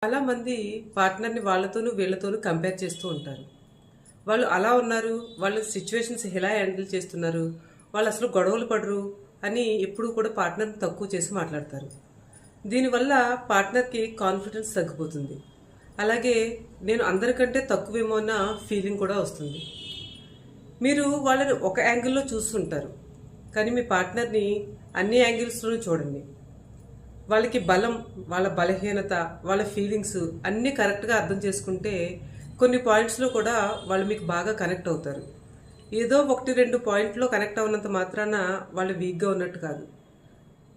చాలా మంది పార్ట్నర్ని వాళ్ళతోనూ వీళ్ళతోనూ కంపేర్ చేస్తూ ఉంటారు. వాళ్ళు అలా ఉన్నారు, వాళ్ళు సిచ్యువేషన్స్ ఎలా హ్యాండిల్ చేస్తున్నారు, వాళ్ళు అసలు గొడవలు పడరు అని ఎప్పుడూ కూడా పార్ట్నర్ని తక్కువ చేసి మాట్లాడతారు. దీనివల్ల పార్ట్నర్కి కాన్ఫిడెన్స్ తగ్గిపోతుంది. అలాగే నేను అందరికంటే తక్కువేమో అన్న ఫీలింగ్ కూడా వస్తుంది. మీరు వాళ్ళని ఒక యాంగిల్లో చూస్తుంటారు, కానీ మీ పార్ట్నర్ని అన్ని యాంగిల్స్లోనూ చూడండి. వాళ్ళకి బలం, వాళ్ళ బలహీనత, వాళ్ళ ఫీలింగ్స్ అన్నీ కరెక్ట్గా అర్థం చేసుకుంటే కొన్ని పాయింట్స్లో కూడా వాళ్ళు మీకు బాగా కనెక్ట్ అవుతారు. ఏదో 1-2 పాయింట్లో కనెక్ట్ అవునంత మాత్రాన వాళ్ళు వీక్గా ఉన్నట్టు కాదు.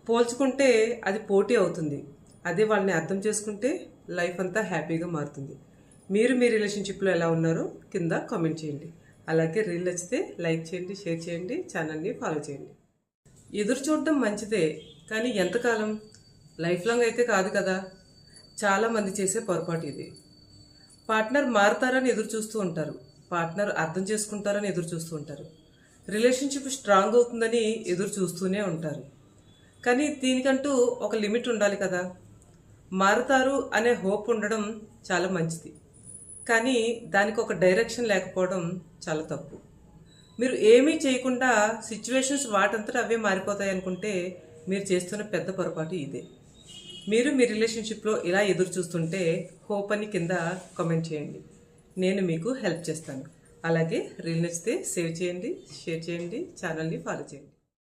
పోల్చుకుంటే అది పోటీ అవుతుంది. అదే వాళ్ళని అర్థం చేసుకుంటే లైఫ్ అంతా హ్యాపీగా మారుతుంది. మీరు మీ రిలేషన్షిప్లో ఎలా ఉన్నారో కింద కామెంట్ చేయండి. అలాగే రీల్ నచ్చితే లైక్ చేయండి, షేర్ చేయండి, ఛానల్ని ఫాలో చేయండి. ఎదురు చూడడం మంచిదే, కానీ ఎంతకాలం? లైఫ్ లాంగ్ అయితే కాదు కదా. చాలామంది చేసే పొరపాటు ఇది. పార్ట్నర్ మారుతారని ఎదురు చూస్తూ ఉంటారు, పార్ట్నర్ అర్థం చేసుకుంటారని ఎదురు చూస్తూ ఉంటారు, రిలేషన్షిప్ స్ట్రాంగ్ అవుతుందని ఎదురు చూస్తూనే ఉంటారు. కానీ దీనికంటూ ఒక లిమిట్ ఉండాలి కదా. మారుతారు అనే హోప్ ఉండడం చాలా మంచిది, కానీ దానికి ఒక డైరెక్షన్ లేకపోవడం చాలా తప్పు. మీరు ఏమీ చేయకుండా సిచ్యువేషన్స్ వాటంతటా అవే మారిపోతాయి అనుకుంటే మీరు చేస్తున్న పెద్ద పొరపాటు ఇదే. మీరు మీ రిలేషన్షిప్లో ఇలా ఎదురు చూస్తుంటే హోప్ అని కింద కామెంట్ చేయండి. నేను మీకు హెల్ప్ చేస్తాను. అలాగే రీల్ నచ్చితే సేవ్ చేయండి, షేర్ చేయండి, ఛానల్ని ఫాలో చేయండి.